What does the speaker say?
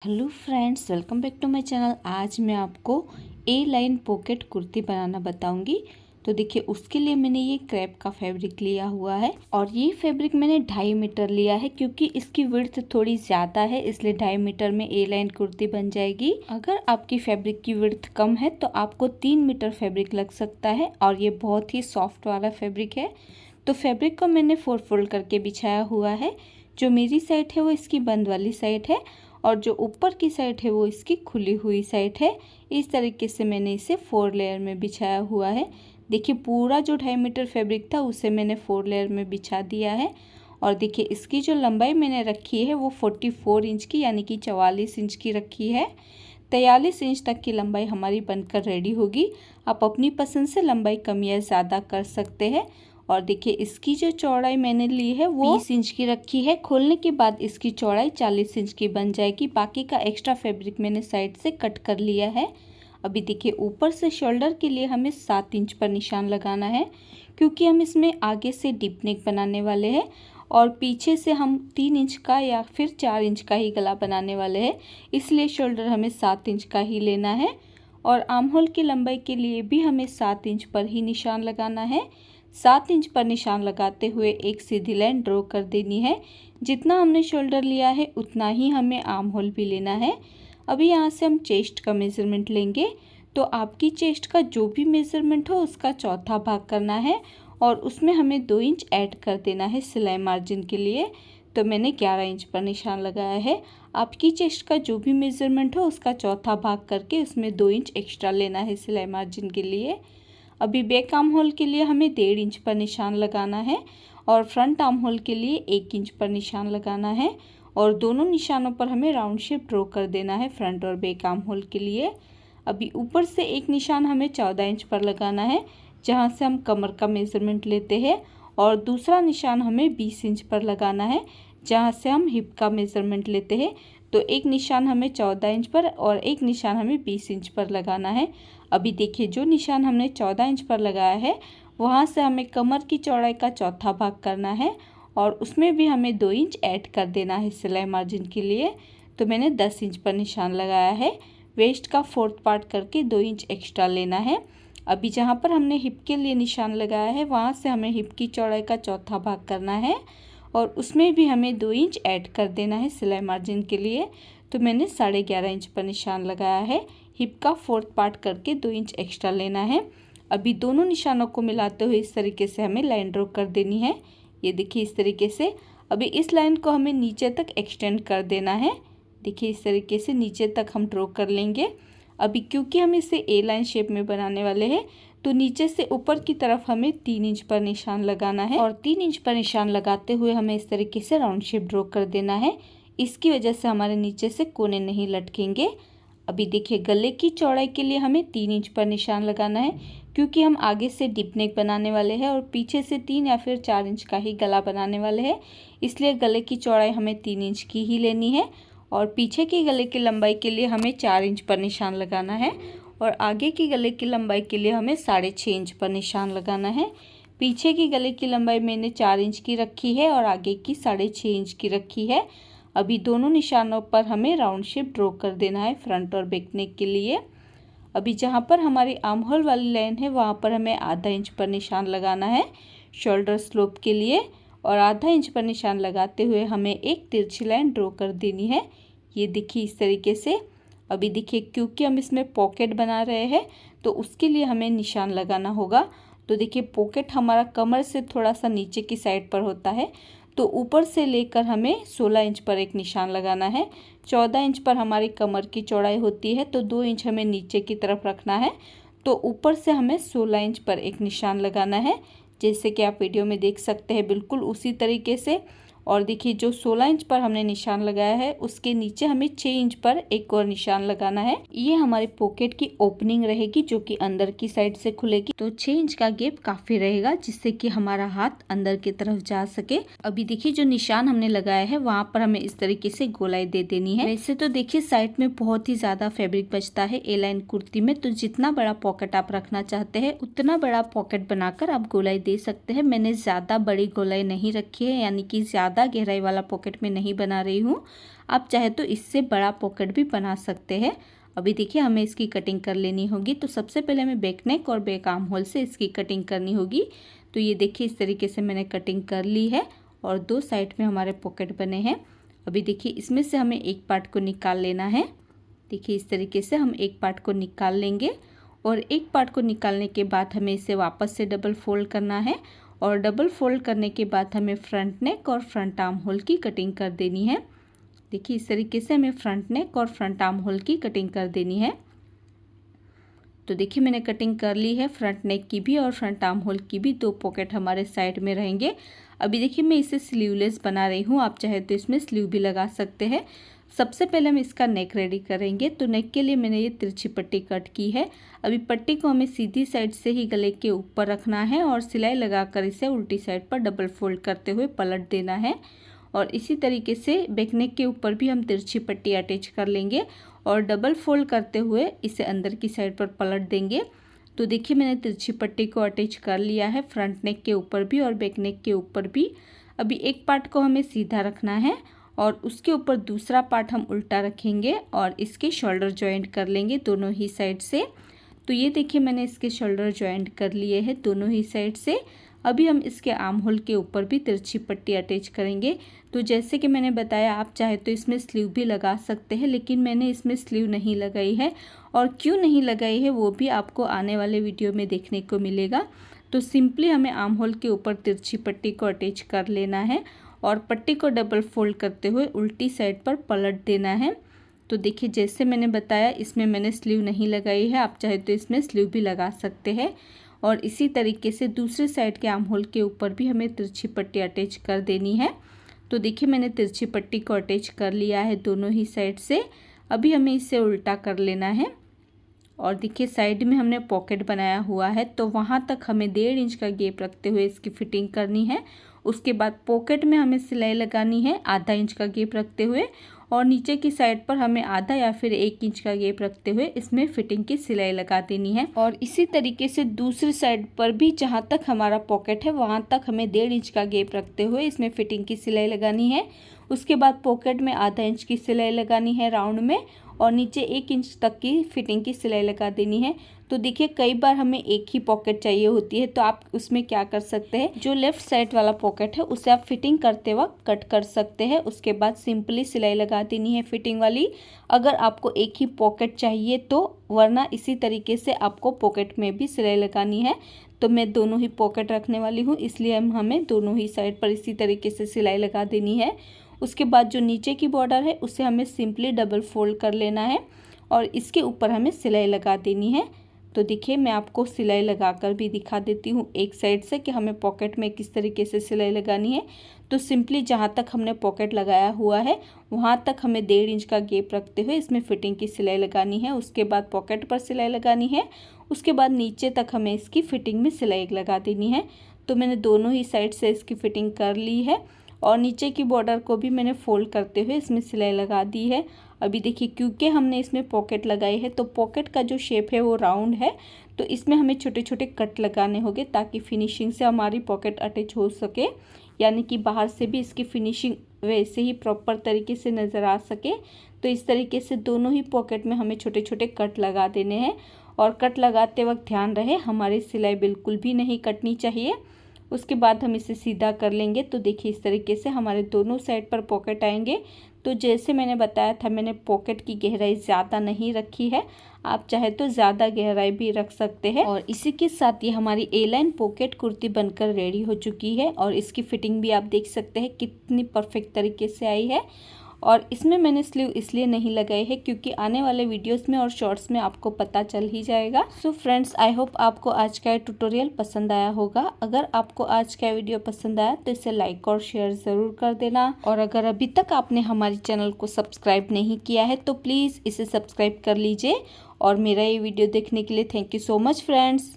Hello friends, welcome back to my channel. आज मैं आपको ए लाइन पॉकेट कुर्ती बनाना बताऊंगी। तो देखिए, उसके लिए मैंने ये क्रेप का फैब्रिक लिया हुआ है और ये फैब्रिक मैंने 2.5 मीटर लिया है क्योंकि इसकी विड्थ थोड़ी ज़्यादा है, इसलिए 2.5 मीटर में ए लाइन कुर्ती बन जाएगी। अगर आपकी फैब्रिक की विड्थ कम है तो आपको 3 मीटर फैब्रिक लग सकता है और ये बहुत ही सॉफ्ट वाला फैब्रिक है। तो फैब्रिक को मैंने 4 फोल्ड करके बिछाया हुआ है। जो मेरी साइड है वो इसकी बंद वाली साइड है और जो ऊपर की साइड है वो इसकी खुली हुई साइड है। इस तरीके से मैंने इसे 4 लेयर में बिछाया हुआ है। देखिए, पूरा जो 2.5 मीटर फैब्रिक था उसे मैंने 4 लेयर में बिछा दिया है। और देखिए, इसकी जो लंबाई मैंने रखी है वो 44 इंच की यानी कि 44 इंच की रखी है। 43 इंच तक की लंबाई हमारी बनकर रेडी होगी। आप अपनी पसंद से लंबाई कम या ज़्यादा कर सकते हैं। और देखिए, इसकी जो चौड़ाई मैंने ली है वो 20 इंच की रखी है। खोलने के बाद इसकी चौड़ाई 40 इंच की बन जाएगी। बाकी का एक्स्ट्रा फैब्रिक मैंने साइड से कट कर लिया है। अभी देखिए, ऊपर से शोल्डर के लिए हमें 7 इंच पर निशान लगाना है क्योंकि हम इसमें आगे से डीप नेक बनाने वाले हैं और पीछे से हम 3 इंच का या फिर 4 इंच का ही गला बनाने वाले हैं, इसलिए शोल्डर हमें 7 इंच का ही लेना है। और आर्म होल की लंबाई के लिए भी हमें 7 इंच पर ही निशान लगाना है। 7 इंच पर निशान लगाते हुए एक सीधी लाइन ड्रॉ कर देनी है। जितना हमने शोल्डर लिया है उतना ही हमें आर्म होल भी लेना है। अभी यहाँ से हम चेस्ट का मेज़रमेंट लेंगे। तो आपकी चेस्ट का जो भी मेज़रमेंट हो उसका चौथा भाग करना है और उसमें हमें 2 इंच ऐड कर देना है सिलाई मार्जिन के लिए। तो मैंने 11 इंच पर निशान लगाया है। आपकी चेस्ट का जो भी मेज़रमेंट हो उसका चौथा भाग करके उसमें 2 इंच एक्स्ट्रा लेना है सिलाई मार्जिन के लिए। अभी बैक आर्म होल के लिए हमें 1.5 इंच पर निशान लगाना है और फ्रंट आर्म होल के लिए 1 इंच पर निशान लगाना है और दोनों निशानों पर हमें राउंड शेप ड्रॉ कर देना है फ्रंट और बैक आर्म होल के लिए। अभी ऊपर से एक निशान हमें 14 इंच पर लगाना है जहां से हम कमर का मेज़रमेंट लेते हैं और दूसरा निशान हमें 20 इंच पर लगाना है जहां से हम हिप का मेज़रमेंट लेते हैं। तो एक निशान हमें 14 इंच पर और एक निशान हमें 20 इंच पर लगाना है। अभी देखिए, जो निशान हमने 14 इंच पर लगाया है वहाँ से हमें कमर की चौड़ाई का चौथा भाग करना है और उसमें भी हमें 2 इंच ऐड कर देना है सिलाई मार्जिन के लिए। तो मैंने 10 इंच पर निशान लगाया है। वेस्ट का 4th पार्ट करके 2 इंच एक्स्ट्रा लेना है। अभी जहाँ पर हमने हिप के लिए निशान लगाया है वहाँ से हमें हिप की चौड़ाई का चौथा भाग करना है और उसमें भी हमें 2 इंच ऐड कर देना है सिलाई मार्जिन के लिए। तो मैंने 11.5 इंच पर निशान लगाया है। हिप का 4th पार्ट करके 2 इंच एक्स्ट्रा लेना है। अभी दोनों निशानों को मिलाते हुए इस तरीके से हमें लाइन ड्रॉ कर देनी है। ये देखिए, इस तरीके से। अभी इस लाइन को हमें नीचे तक एक्सटेंड कर देना है। देखिए, इस तरीके से नीचे तक हम ड्रॉ कर लेंगे। अभी क्योंकि हम इसे ए लाइन शेप में बनाने वाले हैं तो नीचे से ऊपर की तरफ हमें 3 इंच पर निशान लगाना है और 3 इंच पर निशान लगाते हुए हमें इस तरीके से राउंड शेप ड्रॉ कर देना है। इसकी वजह से हमारे नीचे से कोने नहीं लटकेंगे। अभी देखिए, गले की चौड़ाई के लिए हमें 3 इंच पर निशान लगाना है क्योंकि हम आगे से डीप नेक बनाने वाले हैं और पीछे से 3 या फिर 4 इंच का ही गला बनाने वाले हैं, इसलिए गले की चौड़ाई हमें 3 इंच की ही लेनी है। और पीछे के गले की लंबाई के लिए हमें 4 इंच पर निशान लगाना है और आगे की गले की लंबाई के लिए हमें 6.5 इंच पर निशान लगाना है। पीछे की गले की लंबाई मैंने 4 इंच की रखी है और आगे की 6.5 इंच की रखी है। अभी दोनों निशानों पर हमें राउंड शेप ड्रॉ कर देना है फ्रंट और बैक नेक के लिए। अभी जहाँ पर हमारी आर्म होल वाली लाइन है वहाँ पर हमें आधा इंच पर निशान लगाना है शोल्डर स्लोप के लिए और आधा इंच पर निशान लगाते हुए हमें एक तिरछी लाइन ड्रॉ कर देनी है। ये देखिए, इस तरीके से। अभी देखिए, क्योंकि हम इसमें पॉकेट बना रहे हैं तो उसके लिए हमें निशान लगाना होगा। तो देखिए, पॉकेट हमारा कमर से थोड़ा सा नीचे की साइड पर होता है तो ऊपर से लेकर हमें 16 इंच पर एक निशान लगाना है। 14 इंच पर हमारी कमर की चौड़ाई होती है तो 2 इंच हमें नीचे की तरफ रखना है। तो ऊपर से हमें 16 इंच पर एक निशान लगाना है, जैसे कि आप वीडियो में देख सकते हैं, बिल्कुल उसी तरीके से। और देखिए, जो 16 इंच पर हमने निशान लगाया है उसके नीचे हमें 6 इंच पर एक और निशान लगाना है। ये हमारी पॉकेट की ओपनिंग रहेगी जो कि अंदर की साइड से खुलेगी। तो 6 इंच का गैप काफी रहेगा जिससे कि हमारा हाथ अंदर की तरफ जा सके। अभी देखिए, जो निशान हमने लगाया है वहाँ पर हमें इस तरीके से गोलाई दे देनी है। वैसे तो देखिए, साइड में बहुत ही ज्यादा फैब्रिक बचता है ए लाइन कुर्ती में, तो जितना बड़ा पॉकेट आप रखना चाहते हैं उतना बड़ा पॉकेट बनाकर आप गोलाई दे सकते हैं। मैंने ज्यादा बड़ी गोलाई नहीं रखी है, यानी कि ज्यादा ज़्यादा गहराई वाला पॉकेट में नहीं बना रही हूँ। आप चाहे तो इससे बड़ा पॉकेट भी बना सकते हैं। अभी देखिए हमें इसकी कटिंग कर लेनी होगी। तो सबसे पहले हमें बैक नेक और बैक आर्म होल से इसकी कटिंग करनी होगी। तो ये देखिए इस तरीके से मैंने कटिंग कर ली है और दो साइड में हमारे पॉकेट बने हैं। अभी देखिए इसमें से हमें एक पार्ट को निकाल लेना है। देखिए इस तरीके से हम एक पार्ट को निकाल लेंगे और एक पार्ट को निकालने के बाद हमें इसे वापस से डबल फोल्ड करना है और डबल फोल्ड करने के बाद हमें फ्रंट नेक और फ्रंट आर्म होल की कटिंग कर देनी है। देखिए इस तरीके से हमें फ्रंट नेक और फ्रंट आर्म होल की कटिंग कर देनी है। तो देखिए मैंने कटिंग कर ली है फ्रंट नेक की भी और फ्रंट आर्म होल की भी। दो पॉकेट हमारे साइड में रहेंगे। अभी देखिए मैं इसे स्लीवलेस बना रही हूँ। आप चाहे तो इसमें स्लीव भी लगा सकते हैं। सबसे पहले हम इसका नेक रेडी करेंगे। तो नेक के लिए मैंने ये तिरछी पट्टी कट की है। अभी पट्टी को हमें सीधी साइड से ही गले के ऊपर रखना है और सिलाई लगाकर इसे उल्टी साइड पर डबल फोल्ड करते हुए पलट देना है। और इसी तरीके से बैक नेक के ऊपर भी हम तिरछी पट्टी अटैच कर लेंगे और डबल फोल्ड करते हुए इसे अंदर की साइड पर पलट देंगे। तो देखिए मैंने तिरछी पट्टी को अटैच कर लिया है फ्रंट नेक के ऊपर भी और बैक नेक के ऊपर भी। अभी एक पार्ट को हमें सीधा रखना है और उसके ऊपर दूसरा पार्ट हम उल्टा रखेंगे और इसके शोल्डर जॉइंट कर लेंगे दोनों ही साइड से। तो ये देखिए मैंने इसके शोल्डर जॉइंट कर लिए हैं दोनों ही साइड से। अभी हम इसके आर्म होल के ऊपर भी तिरछी पट्टी अटैच करेंगे। तो जैसे कि मैंने बताया आप चाहे तो इसमें स्लीव भी लगा सकते हैं, लेकिन मैंने इसमें स्लीव नहीं लगाई है और क्यों नहीं लगाई है वो भी आपको आने वाले वीडियो में देखने को मिलेगा। तो सिंपली हमें आर्म होल के ऊपर तिरछी पट्टी को अटैच कर लेना है और पट्टी को डबल फोल्ड करते हुए उल्टी साइड पर पलट देना है। तो देखिए जैसे मैंने बताया इसमें मैंने स्लीव नहीं लगाई है, आप चाहे तो इसमें स्लीव भी लगा सकते हैं। और इसी तरीके से दूसरे साइड के आर्म होल के ऊपर भी हमें तिरछी पट्टी अटैच कर देनी है। तो देखिए मैंने तिरछी पट्टी को अटैच कर लिया है दोनों ही साइड से। अभी हमें इसे उल्टा कर लेना है और देखिए साइड में हमने पॉकेट बनाया हुआ है तो वहाँ तक हमें 1.5 इंच का गैप रखते हुए इसकी फिटिंग करनी है। उसके बाद पॉकेट में हमें सिलाई लगानी है आधा इंच का गैप रखते हुए और नीचे की साइड पर हमें आधा या फिर 1 इंच का गैप रखते हुए इसमें फिटिंग की सिलाई लगा देनी है। और इसी तरीके से दूसरी साइड पर भी जहाँ तक हमारा पॉकेट है वहाँ तक हमें 1.5 इंच का गैप रखते हुए इसमें फिटिंग की सिलाई लगानी है। उसके बाद पॉकेट में आधा इंच की सिलाई लगानी है राउंड में और नीचे 1 इंच तक की फिटिंग की सिलाई लगा देनी है। तो देखिए कई बार हमें एक ही पॉकेट चाहिए होती है तो आप उसमें क्या कर सकते हैं, जो लेफ्ट साइड वाला पॉकेट है उसे आप फिटिंग करते वक्त कट कर सकते हैं। उसके बाद सिंपली सिलाई लगा देनी है फिटिंग वाली, अगर आपको एक ही पॉकेट चाहिए तो, वरना इसी तरीके से आपको पॉकेट में भी सिलाई लगानी है। तो मैं दोनों ही पॉकेट रखने वाली हूँ इसलिए हमें दोनों ही साइड पर इसी तरीके से सिलाई लगा देनी है। उसके बाद जो नीचे की बॉर्डर है उसे हमें सिंपली डबल फोल्ड कर लेना है और इसके ऊपर हमें सिलाई लगा देनी है। तो देखिए मैं आपको सिलाई लगाकर भी दिखा देती हूँ एक साइड से कि हमें पॉकेट में किस तरीके से सिलाई लगानी है। तो सिंपली जहाँ तक हमने पॉकेट लगाया हुआ है वहाँ तक हमें 1.5 इंच का गैप रखते हुए इसमें फिटिंग की सिलाई लगानी है। उसके बाद पॉकेट पर सिलाई लगानी है। उसके बाद नीचे तक हमें इसकी फिटिंग में सिलाई लगा देनी है। तो मैंने दोनों ही साइड से इसकी फिटिंग कर ली है और नीचे की बॉर्डर को भी मैंने फोल्ड करते हुए इसमें सिलाई लगा दी है। अभी देखिए क्योंकि हमने इसमें पॉकेट लगाई है तो पॉकेट का जो शेप है वो राउंड है, तो इसमें हमें छोटे छोटे कट लगाने होंगे ताकि फिनिशिंग से हमारी पॉकेट अटैच हो सके, यानी कि बाहर से भी इसकी फिनिशिंग वैसे ही प्रॉपर तरीके से नज़र आ सके। तो इस तरीके से दोनों ही पॉकेट में हमें छोटे छोटे कट लगा देने हैं और कट लगाते वक्त ध्यान रहे हमारी सिलाई बिल्कुल भी नहीं कटनी चाहिए। उसके बाद हम इसे सीधा कर लेंगे। तो देखिए इस तरीके से हमारे दोनों साइड पर पॉकेट आएंगे। तो जैसे मैंने बताया था मैंने पॉकेट की गहराई ज़्यादा नहीं रखी है, आप चाहे तो ज़्यादा गहराई भी रख सकते हैं। और इसी के साथ ये हमारी ए लाइन पॉकेट कुर्ती बनकर रेडी हो चुकी है और इसकी फिटिंग भी आप देख सकते हैं कितनी परफेक्ट तरीके से आई है। और इसमें मैंने स्लीव इसलिए नहीं लगाई है क्योंकि आने वाले वीडियोस में और शॉर्ट्स में आपको पता चल ही जाएगा। सो फ्रेंड्स आई होप आपको आज का ट्यूटोरियल पसंद आया होगा। अगर आपको आज का वीडियो पसंद आया तो इसे लाइक और शेयर ज़रूर कर देना और अगर अभी तक आपने हमारे चैनल को सब्सक्राइब नहीं किया है तो प्लीज़ इसे सब्सक्राइब कर लीजिए। और मेरा ये वीडियो देखने के लिए thank you so much friends.